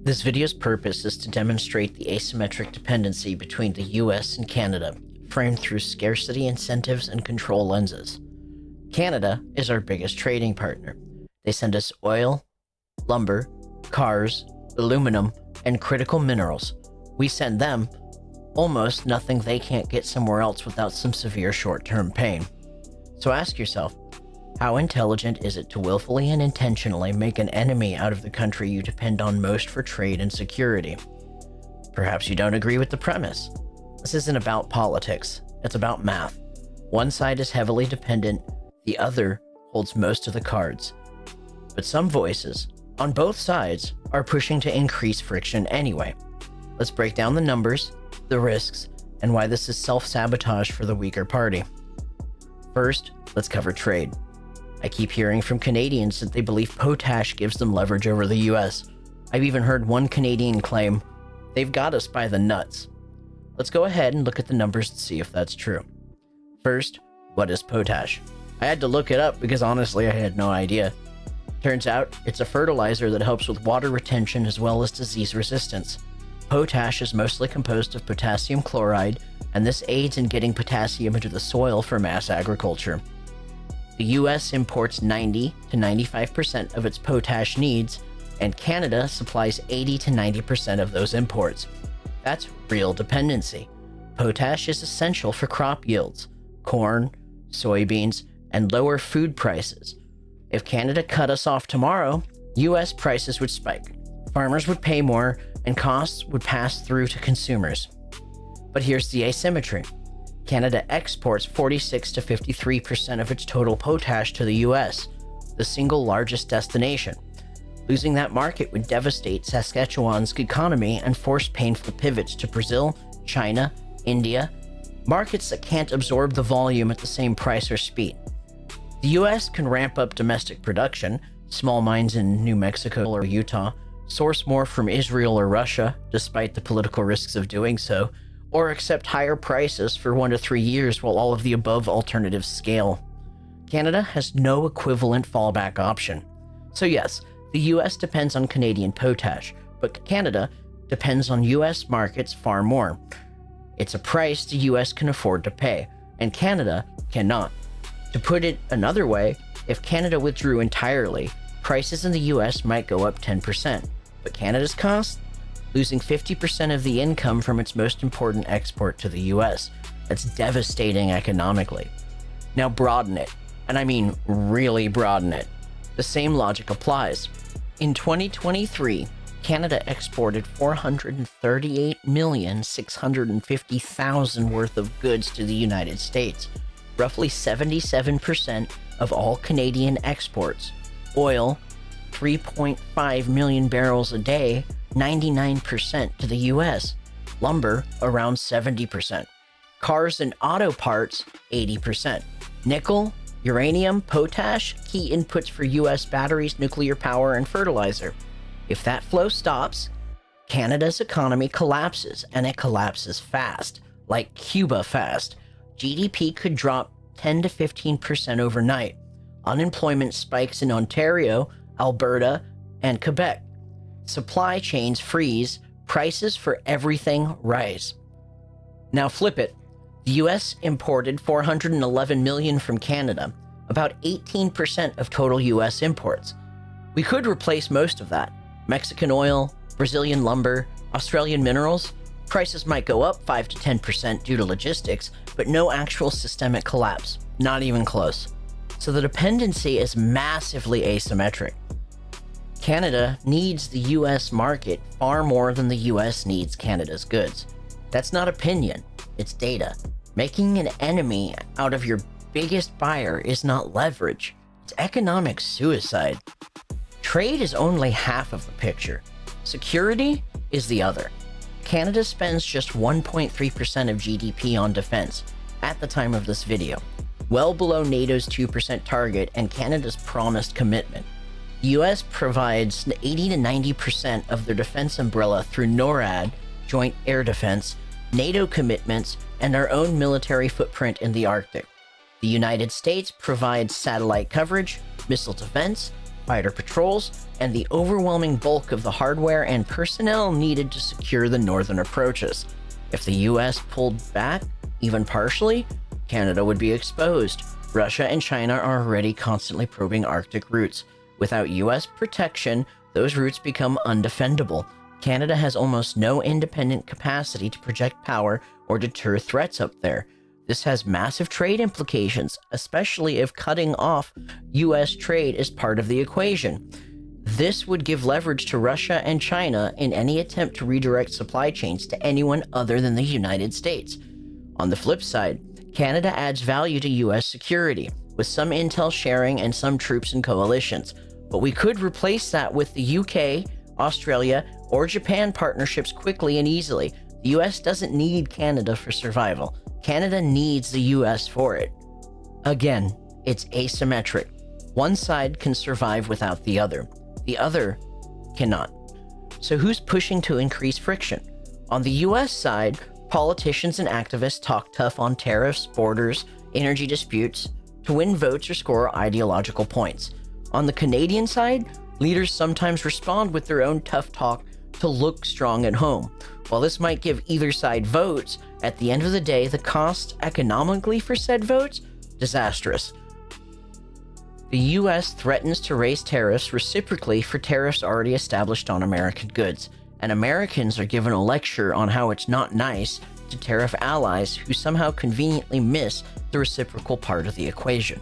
This video's purpose is to demonstrate the asymmetric dependency between the US and Canada, framed through scarcity incentives and control lenses. Canada is our biggest trading partner. They send us oil, lumber, cars, aluminum, and critical minerals. We send them almost nothing they can't get somewhere else without some severe short-term pain. So ask yourself, how intelligent is it to willfully and intentionally make an enemy out of the country you depend on most for trade and security? Perhaps you don't agree with the premise. This isn't about politics, it's about math. One side is heavily dependent, the other holds most of the cards. But some voices, on both sides, are pushing to increase friction anyway. Let's break down the numbers, the risks, and why this is self-sabotage for the weaker party. First, let's cover trade. I keep hearing from Canadians that they believe potash gives them leverage over the US. I've even heard one Canadian claim, "They've got us by the nuts." Let's go ahead and look at the numbers and see if that's true. First, what is potash? I had to look it up because honestly I had no idea. Turns out, it's a fertilizer that helps with water retention as well as disease resistance. Potash is mostly composed of potassium chloride, and this aids in getting potassium into the soil for mass agriculture. The US imports 90 to 95% of its potash needs, and Canada supplies 80 to 90% of those imports. That's real dependency. Potash is essential for crop yields, corn, soybeans, and lower food prices. If Canada cut us off tomorrow, US prices would spike. Farmers would pay more, and costs would pass through to consumers. But here's the asymmetry. Canada exports 46 to 53% of its total potash to the US, the single largest destination. Losing that market would devastate Saskatchewan's economy and force painful pivots to Brazil, China, India, markets that can't absorb the volume at the same price or speed. The US can ramp up domestic production, small mines in New Mexico or Utah, source more from Israel or Russia, despite the political risks of doing so, or accept higher prices for 1 to 3 years while all of the above alternatives scale. Canada has no equivalent fallback option. So yes, the US depends on Canadian potash, but Canada depends on US markets far more. It's a price the US can afford to pay, and Canada cannot. To put it another way, if Canada withdrew entirely, prices in the US might go up 10%, but Canada's cost? Losing 50% of the income from its most important export to the US. That's devastating economically. Now broaden it, and I mean really broaden it. The same logic applies. In 2023, Canada exported 438,650,000 worth of goods to the United States, roughly 77% of all Canadian exports. Oil, 3.5 million barrels a day, 99% to the US. Lumber, around 70%. Cars and auto parts, 80%. Nickel, uranium, potash, key inputs for US batteries, nuclear power, and fertilizer. If that flow stops, Canada's economy collapses, and it collapses fast, like Cuba fast. GDP could drop 10 to 15% overnight. Unemployment spikes in Ontario, Alberta, and Quebec. Supply chains freeze, prices for everything rise. Now flip it. The US imported 411 million from Canada, about 18% of total US imports. We could replace most of that. Mexican oil, Brazilian lumber, Australian minerals. Prices might go up 5 to 10% due to logistics, but no actual systemic collapse, not even close. So the dependency is massively asymmetric. Canada needs the US market far more than the US needs Canada's goods. That's not opinion, it's data. Making an enemy out of your biggest buyer is not leverage, it's economic suicide. Trade is only half of the picture. Security is the other. Canada spends just 1.3% of GDP on defense at the time of this video, well below NATO's 2% target and Canada's promised commitment. The US provides 80 to 90% of their defense umbrella through NORAD, Joint Air Defense, NATO commitments, and our own military footprint in the Arctic. The United States provides satellite coverage, missile defense, fighter patrols, and the overwhelming bulk of the hardware and personnel needed to secure the northern approaches. If the US pulled back, even partially, Canada would be exposed. Russia and China are already constantly probing Arctic routes. Without US protection, those routes become undefendable. Canada has almost no independent capacity to project power or deter threats up there. This has massive trade implications, especially if cutting off US trade is part of the equation. This would give leverage to Russia and China in any attempt to redirect supply chains to anyone other than the United States. On the flip side, Canada adds value to US security, with some intel sharing and some troops and coalitions. But we could replace that with the UK, Australia, or Japan partnerships quickly and easily. The US doesn't need Canada for survival. Canada needs the US for it. Again, it's asymmetric. One side can survive without the other cannot. So who's pushing to increase friction? On the US side, politicians and activists talk tough on tariffs, borders, energy disputes to win votes or score ideological points. On the Canadian side, leaders sometimes respond with their own tough talk to look strong at home. While this might give either side votes, at the end of the day, the cost economically for said votes, disastrous. The US threatens to raise tariffs reciprocally for tariffs already established on American goods, and Americans are given a lecture on how it's not nice to tariff allies who somehow conveniently miss the reciprocal part of the equation.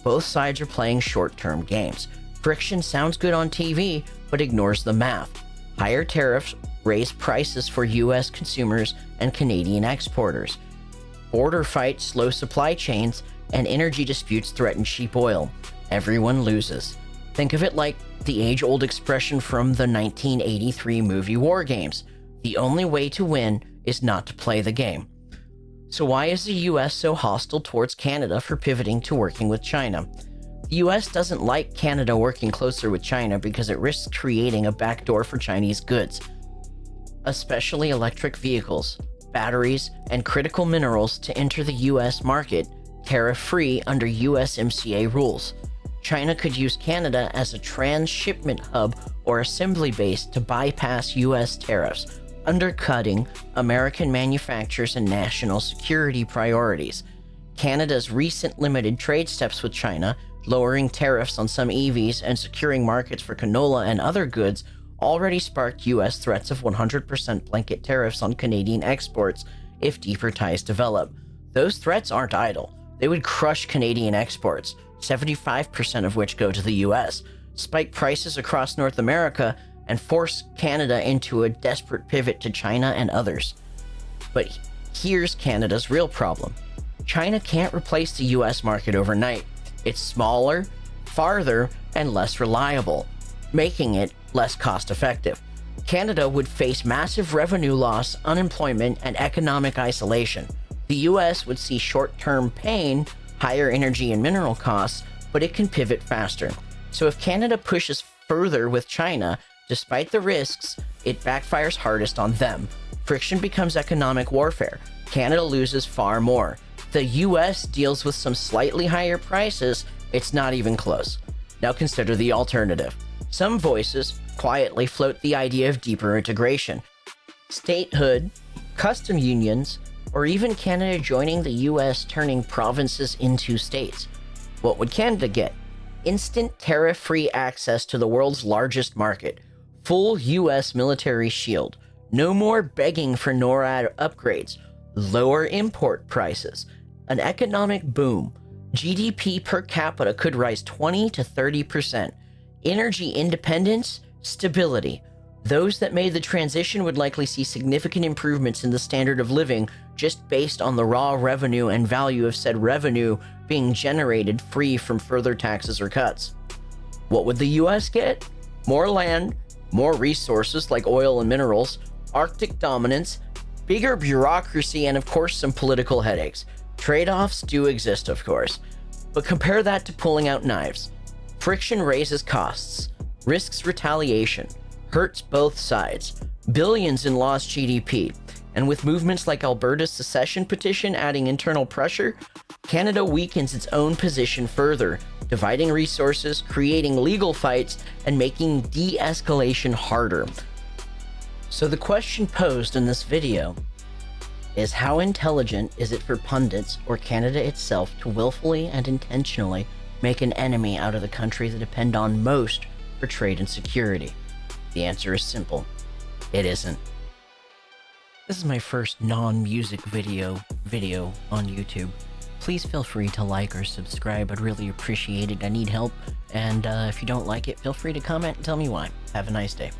Both sides are playing short-term games. Friction sounds good on TV, but ignores the math. Higher tariffs raise prices for US consumers and Canadian exporters. Border fights slow supply chains, and energy disputes threaten cheap oil. Everyone loses. Think of it like the age-old expression from the 1983 movie War Games. The only way to win is not to play the game. So why is the US so hostile towards Canada for pivoting to working with China? The US doesn't like Canada working closer with China because it risks creating a backdoor for Chinese goods, especially electric vehicles, batteries, and critical minerals to enter the US market tariff-free under USMCA rules. China could use Canada as a transshipment hub or assembly base to bypass US tariffs, undercutting American manufacturers and national security priorities. Canada's recent limited trade steps with China, lowering tariffs on some EVs and securing markets for canola and other goods, already sparked US threats of 100% blanket tariffs on Canadian exports if deeper ties develop. Those threats aren't idle. They would crush Canadian exports, 75% of which go to the US, spike prices across North America, and force Canada into a desperate pivot to China and others. But here's Canada's real problem. China can't replace the US market overnight. It's smaller, farther, and less reliable, making it less cost-effective. Canada would face massive revenue loss, unemployment, and economic isolation. The US would see short-term pain, higher energy and mineral costs, but it can pivot faster. So if Canada pushes further with China, despite the risks, it backfires hardest on them. Friction becomes economic warfare. Canada loses far more. The US deals with some slightly higher prices. It's not even close. Now consider the alternative. Some voices quietly float the idea of deeper integration, statehood, custom unions, or even Canada joining the US, turning provinces into states. What would Canada get? Instant tariff-free access to the world's largest market, full US military shield, no more begging for NORAD upgrades, lower import prices, an economic boom. GDP per capita could rise 20 to 30%. Energy independence, stability. Those that made the transition would likely see significant improvements in the standard of living just based on the raw revenue and value of said revenue being generated free from further taxes or cuts. What would the US get? More land, more resources like oil and minerals, Arctic dominance, bigger bureaucracy, and of course some political headaches. Trade-offs do exist, of course, but compare that to pulling out knives. Friction raises costs, risks retaliation, hurts both sides, billions in lost GDP, and with movements like Alberta's secession petition adding internal pressure, Canada weakens its own position further, dividing resources, creating legal fights, and making de-escalation harder. So the question posed in this video is, how intelligent is it for pundits or Canada itself to willfully and intentionally make an enemy out of the country they depend on most for trade and security? The answer is simple. It isn't. This is my first non-music video on YouTube. Please feel free to like or subscribe. I'd really appreciate it. I need help. And if you don't like it, feel free to comment and tell me why. Have a nice day.